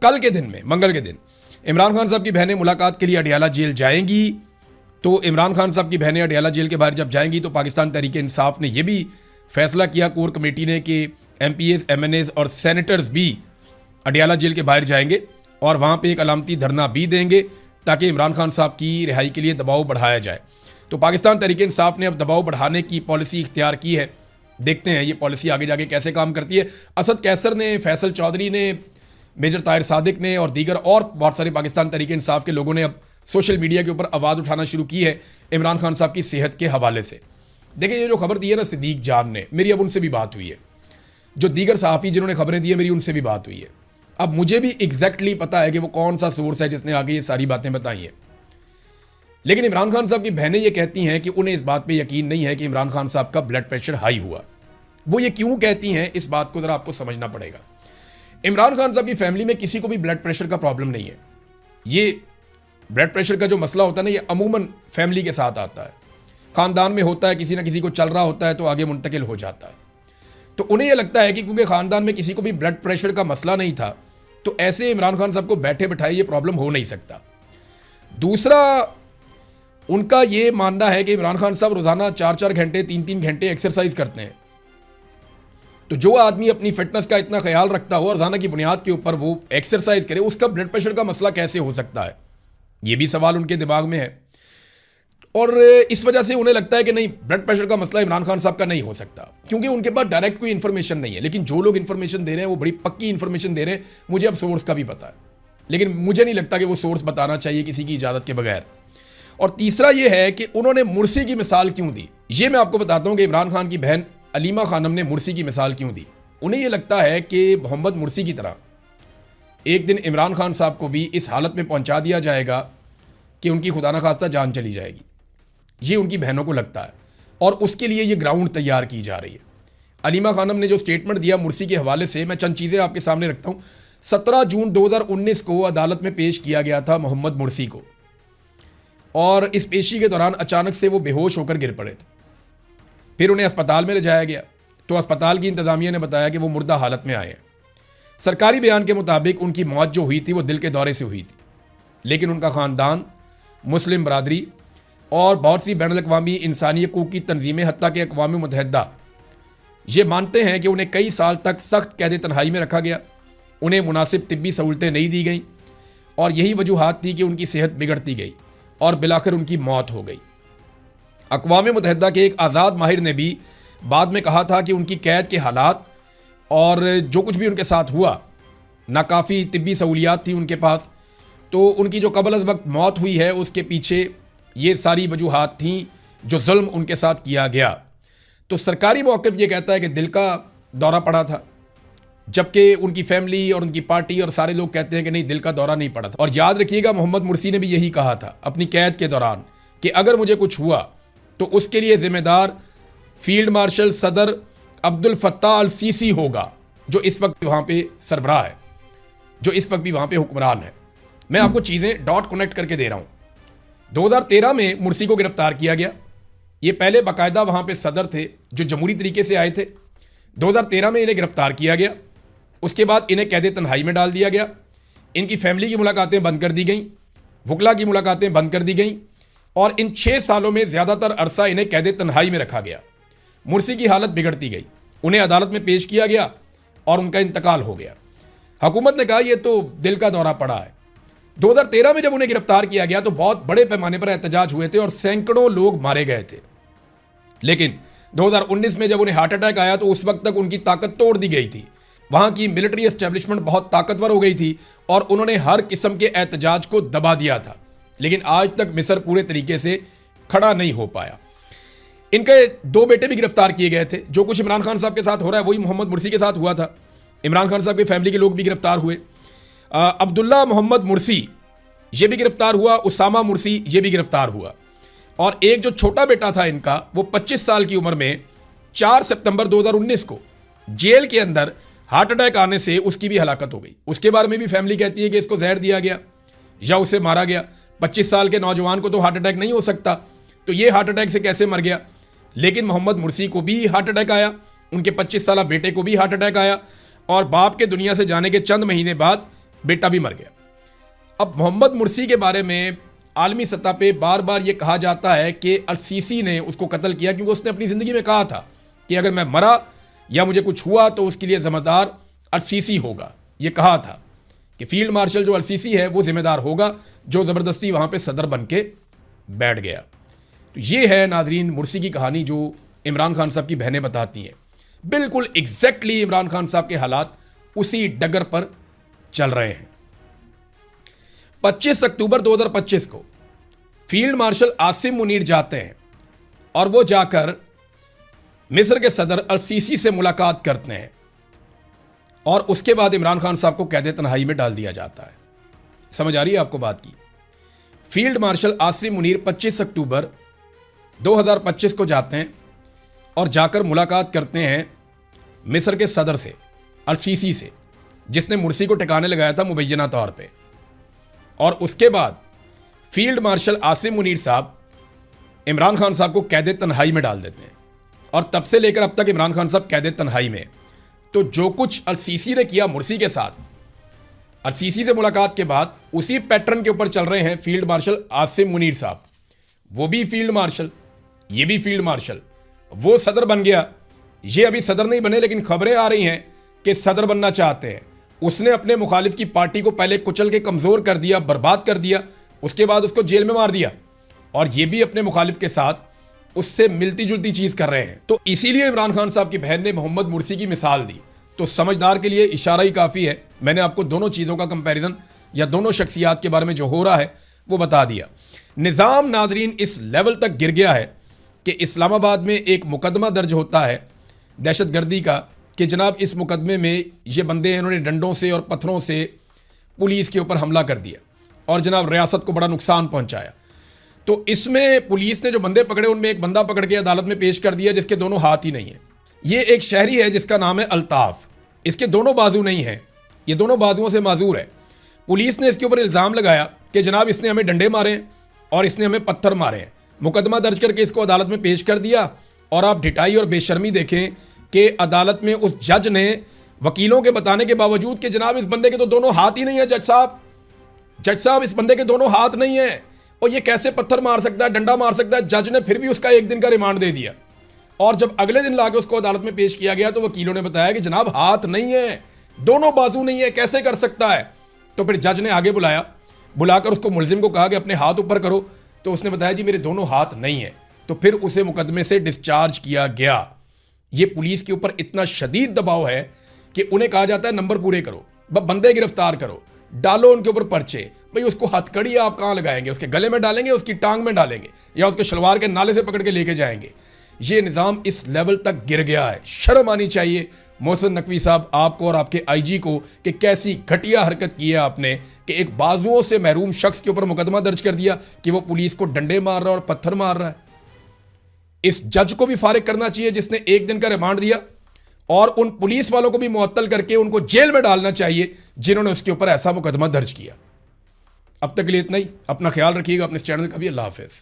कल के दिन में, मंगल के दिन, इमरान खान साहब की बहनें मुलाकात के लिए अडियाला जेल जाएंगी। तो इमरान खान साहब की बहनें अडियाला जेल के बाहर जब जाएंगी तो पाकिस्तान तहरीक इंसाफ ने यह भी फैसला किया कोर कमेटी ने कि MPs, MNAs और सेनेटर्स भी अडियाला जेल के बाहर जाएंगे और वहाँ पे एक अलामती धरना भी देंगे ताकि इमरान खान साहब की रिहाई के लिए दबाव बढ़ाया जाए। तो पाकिस्तान तहरीक इंसाफ ने अब दबाव बढ़ाने की पॉलिसी इख्तियार की है। देखते हैं ये पॉलिसी आगे जाके कैसे काम करती है। असद कैसर ने, फैसल चौधरी ने, मेजर ताहिर सादिक ने और दीगर और बहुत सारे पाकिस्तान तहरीक इंसाफ के लोगों ने अब सोशल मीडिया के ऊपर आवाज़ उठाना शुरू की है इमरान खान साहब की सेहत के हवाले से। देखिए ये जो खबर दी है ना सिद्दीक जान ने, मेरी अब उनसे भी बात हुई है। जो दीगर सहाफ़ी जिन्होंने खबरें दी है मेरी उनसे भी बात हुई है। अब मुझे भी एग्जैक्टली पता है कि वो कौन सा सोर्स है जिसने आगे ये सारी बातें बताई हैं। लेकिन इमरान खान साहब की बहनें ये कहती हैं कि उन्हें इस बात पे यकीन नहीं है कि इमरान खान साहब का ब्लड प्रेशर हाई हुआ। वो ये क्यों कहती हैं इस बात को ज़रा आपको समझना पड़ेगा। इमरान खान साहब की फैमिली में किसी को भी ब्लड प्रेशर का प्रॉब्लम नहीं है। ये ब्लड प्रेशर का जो मसला होता है ना, ये अमूमन फैमिली के साथ आता है, ख़ानदान में होता है, किसी ना किसी को चल रहा होता है तो आगे मुंतकिल हो जाता है। तो उन्हें यह लगता है कि क्योंकि ख़ानदान में किसी को भी ब्लड प्रेशर का मसला नहीं था तो ऐसे इमरान खान साहब को बैठे बैठाए ये प्रॉब्लम हो नहीं सकता। दूसरा, उनका ये मानना है कि इमरान खान साहब रोज़ाना 4-4 घंटे 3-3 घंटे एक्सरसाइज करते हैं। तो जो आदमी अपनी फिटनेस का इतना ख्याल रखता हो और रोज़ाना की बुनियाद के ऊपर वो एक्सरसाइज करे, उसका ब्लड प्रेशर का मसला कैसे हो सकता है? ये भी सवाल उनके दिमाग में है। और इस वजह से उन्हें लगता है कि नहीं, ब्लड प्रेशर का मसला इमरान खान साहब का नहीं हो सकता, क्योंकि उनके पास डायरेक्ट कोई इन्फॉर्मेशन नहीं है। लेकिन जो लोग इन्फॉर्मेशन दे रहे हैं वो बड़ी पक्की इन्फॉर्मेशन दे रहे हैं। मुझे अब सोर्स का भी पता है, लेकिन मुझे नहीं लगता कि वो सोर्स बताना चाहिए किसी की इजाज़त के बगैर। और तीसरा ये है कि उन्होंने मुर्सी की मिसाल क्यों दी। ये मैं आपको बताता हूँ कि इमरान खान की बहन अलीमा खानम ने मुर्सी की मिसाल क्यों दी। उन्हें यह लगता है कि मोहम्मद मुर्सी की तरह एक दिन इमरान खान साहब को भी इस हालत में पहुँचा दिया जाएगा कि उनकी खुदा न खास्ता जान चली जाएगी। ये उनकी बहनों को लगता है और उसके लिए ये ग्राउंड तैयार की जा रही है। अलीमा खानम ने जो स्टेटमेंट दिया मुर्सी के हवाले से, मैं चंद चीज़ें आपके सामने रखता हूँ। 17 जून 2019 को अदालत में पेश किया गया था मोहम्मद मुर्सी को, और इस पेशी के दौरान अचानक से वो बेहोश होकर गिर पड़े थे। फिर उन्हें अस्पताल में ले जाया गया तो अस्पताल की इंतज़ामिया ने बताया कि वो मुर्दा हालत में आए हैं। सरकारी बयान के मुताबिक उनकी मौत जो हुई थी वो दिल के दौरे से हुई थी, लेकिन उनका ख़ानदान, मुस्लिम बरादरी और बहुत सी बैनुल अक़वामी इंसानी हकूक़ की तंजीमें, हत्ता कि अक़वाम मुत्तहिदा, ये मानते हैं कि उन्हें कई साल तक सख्त कैद तन्हाई में रखा गया, उन्हें मुनासिब तिब्बी सहूलतें नहीं दी गई और यही वजूहात थी कि उनकी सेहत बिगड़ती गई और बिलाखिर उनकी मौत हो गई। अक़वाम मुत्तहिदा के एक आज़ाद माहिर ने भी बाद में कहा था कि उनकी कैद के हालात और जो कुछ भी उनके साथ हुआ, नाकाफ़ी तिब्बी सहूलियात थी उनके पास, तो उनकी जो कबल अज़ वक्त मौत हुई है उसके पीछे ये सारी वजूहात थीं जो जुल्म उनके साथ किया गया। तो सरकारी मौक़िफ़ ये कहता है कि दिल का दौरा पड़ा था, जबकि उनकी फैमिली और उनकी पार्टी और सारे लोग कहते हैं कि नहीं, दिल का दौरा नहीं पड़ा था। और याद रखिएगा, मोहम्मद मुर्सी ने भी यही कहा था अपनी कैद के दौरान कि अगर मुझे कुछ हुआ तो उसके लिए ज़िम्मेदार फील्ड मार्शल सदर अब्दुल फत्ताह अल सीसी होगा, जो इस वक्त वहाँ पे सरबराह है, जो इस वक्त भी वहाँ पे हुक्मरान है। मैं आपको चीज़ें डॉट कनेक्ट करके दे रहा हूँ। 2013 में मुर्सी को गिरफ्तार किया गया। ये पहले बाकायदा वहाँ पे सदर थे जो जमहूरी तरीके से आए थे। 2013 में इन्हें गिरफ्तार किया गया, उसके बाद इन्हें कैद तन्हाई में डाल दिया गया। इनकी फैमिली की मुलाकातें बंद कर दी गई, वकला की मुलाकातें बंद कर दी गई और इन 6 सालों में ज़्यादातर अरसा इन्हें कैद तन्हाई में रखा गया। मुर्सी की हालत बिगड़ती गई, उन्हें अदालत में पेश किया गया और उनका इंतकाल हो गया। हुकूमत ने कहा यह तो दिल का दौरा पड़ा है। 2013 में जब उन्हें गिरफ्तार किया गया तो बहुत बड़े पैमाने पर एहतजाज हुए थे और सैकड़ों लोग मारे गए थे। लेकिन 2019 में जब उन्हें हार्ट अटैक आया तो उस वक्त तक उनकी ताकत तोड़ दी गई थी। वहाँ की मिलिट्री एस्टेब्लिशमेंट बहुत ताकतवर हो गई थी और उन्होंने हर किस्म के एहतजाज को दबा दिया था। लेकिन आज तक मिस्र पूरे तरीके से खड़ा नहीं हो पाया। इनके 2 बेटे भी गिरफ्तार किए गए थे। जो कुछ इमरान खान साहब के साथ हो रहा है वही मोहम्मद मुर्सी के साथ हुआ था। इमरान खान साहब की फैमिली के लोग भी गिरफ्तार हुए। अब्दुल्ला मोहम्मद मुर्सी ये भी गिरफ्तार हुआ, उसामा मुर्सी ये भी गिरफ्तार हुआ। और एक जो छोटा बेटा था इनका, वो 25 साल की उम्र में 4 सितंबर 2019 को जेल के अंदर हार्ट अटैक आने से उसकी भी हलाकत हो गई। उसके बारे में भी फैमिली कहती है कि इसको जहर दिया गया या उसे मारा गया। 25 साल के नौजवान को तो हार्ट अटैक नहीं हो सकता, तो ये हार्ट अटैक से कैसे मर गया। लेकिन मोहम्मद मुर्सी को भी हार्ट अटैक आया, उनके 25 साल बेटे को भी हार्ट अटैक आया और बाप के दुनिया से जाने के चंद महीने बाद बेटा भी मर गया। अब मोहम्मद मुर्सी के बारे में आलमी सतह पे बार बार ये कहा जाता है कि अल-सीसी ने उसको कत्ल किया, क्योंकि उसने अपनी ज़िंदगी में कहा था कि अगर मैं मरा या मुझे कुछ हुआ तो उसके लिए ज़िम्मेदार अल-सीसी होगा। ये कहा था कि फील्ड मार्शल जो अल-सीसी है वो ज़िम्मेदार होगा, जो ज़बरदस्ती वहाँ पे सदर बन के बैठ गया। तो ये है नाजरीन मुर्सी की कहानी जो इमरान खान साहब की बहनें बताती हैं। बिल्कुल एग्जैक्टली इमरान खान साहब के हालात उसी डगर पर चल रहे हैं। 25 अक्टूबर 2025 को फील्ड मार्शल आसिम मुनीर जाते हैं और वो जाकर मिस्र के सदर अल-सीसी से मुलाकात करते हैं और उसके बाद इमरान खान साहब को कैद तन्हाई में डाल दिया जाता है। समझ आ रही है आपको बात की? फील्ड मार्शल आसिम मुनीर 25 अक्टूबर 2025 को जाते हैं और जाकर मुलाकात करते हैं मिस्र के सदर से, अल-सीसी से, जिसने मुर्सी को ठिकाने लगाया था मुबैना तौर पे। और उसके बाद फील्ड मार्शल आसिम मुनीर साहब इमरान खान साहब को कैद तन्हाई में डाल देते हैं और तब से लेकर अब तक इमरान खान साहब कैद तन्हाई में। तो जो कुछ अल-सीसी ने किया मुर्सी के साथ, अल-सीसी से मुलाकात के बाद उसी पैटर्न के ऊपर चल रहे हैं फील्ड मार्शल आसिम मुनीर साहब। वो भी फील्ड मार्शल, ये भी फील्ड मार्शल। वो सदर बन गया, ये अभी सदर नहीं बने, लेकिन खबरें आ रही हैं कि सदर बनना चाहते हैं। उसने अपने मुखालिफ की पार्टी को पहले कुचल के कमज़ोर कर दिया, बर्बाद कर दिया, उसके बाद उसको जेल में मार दिया, और ये भी अपने मुखालिफ के साथ उससे मिलती जुलती चीज़ कर रहे हैं। तो इसीलिए इमरान खान साहब की बहन ने मोहम्मद मुर्सी की मिसाल दी। तो समझदार के लिए इशारा ही काफ़ी है। मैंने आपको दोनों चीज़ों का कंपैरिजन या दोनों शख्सियात के बारे में जो हो रहा है वो बता दिया। निज़ाम नाजरीन इस लेवल तक गिर गया है कि इस्लामाबाद में एक मुकदमा दर्ज होता है दहशतगर्दी का कि जनाब इस मुकदमे में ये बंदे हैं, इन्होंने डंडों से और पत्थरों से पुलिस के ऊपर हमला कर दिया और जनाब रियासत को बड़ा नुकसान पहुंचाया। तो इसमें पुलिस ने जो बंदे पकड़े उनमें एक बंदा पकड़ के अदालत में पेश कर दिया जिसके दोनों हाथ ही नहीं है। ये एक शहरी है जिसका नाम है अल्ताफ़। इसके दोनों बाजू नहीं हैं, ये दोनों बाजुओं से माजूर है। पुलिस ने इसके ऊपर इल्ज़ाम लगाया कि जनाब इसने हमें डंडे मारे और इसने हमें पत्थर मारे हैं। मुकदमा दर्ज करके इसको अदालत में पेश कर दिया और आप ढिठाई और बेशर्मी देखें कि अदालत में उस जज ने वकीलों के बताने के बावजूद कि जनाब इस बंदे के तो दोनों हाथ ही नहीं है, जज साहब इस बंदे के दोनों हाथ नहीं है और ये कैसे पत्थर मार सकता है, डंडा मार सकता है। जज ने फिर भी उसका 1 दिन का रिमांड दे दिया और जब अगले दिन लाके उसको अदालत में पेश किया गया तो वकीलों ने बताया कि जनाब हाथ नहीं है, दोनों बाजू नहीं है, कैसे कर सकता है। तो फिर जज ने आगे बुलाकर उसको मुलजिम को कहा कि अपने हाथ ऊपर करो, तो उसने बताया जी मेरे दोनों हाथ नहीं है। तो फिर उसे मुकदमे से डिस्चार्ज किया गया। ये पुलिस के ऊपर इतना शदीद दबाव है कि उन्हें कहा जाता है नंबर पूरे करो, बंदे गिरफ्तार करो, डालो उनके ऊपर पर्चे। भाई उसको हथकड़ी आप कहाँ लगाएंगे? उसके गले में डालेंगे, उसकी टांग में डालेंगे, या उसके शलवार के नाले से पकड़ के लेके जाएंगे। ये निज़ाम इस लेवल तक गिर गया है। शर्म आनी चाहिए मोहसिन नकवी साहब आपको और आपके आईजी को कि कैसी घटिया हरकत की है आपने कि एक बाजुओं से महरूम शख्स के ऊपर मुकदमा दर्ज कर दिया कि वो पुलिस को डंडे मार रहा है और पत्थर मार रहा है। इस जज को भी फारिग करना चाहिए जिसने 1 दिन का रिमांड दिया, और उन पुलिस वालों को भी मुअत्तल करके उनको जेल में डालना चाहिए जिन्होंने उसके ऊपर ऐसा मुकदमा दर्ज किया। अब तक के लिए इतना ही। अपना ख्याल रखिएगा, अपने इस चैनल का भी। अल्लाह हाफिज़।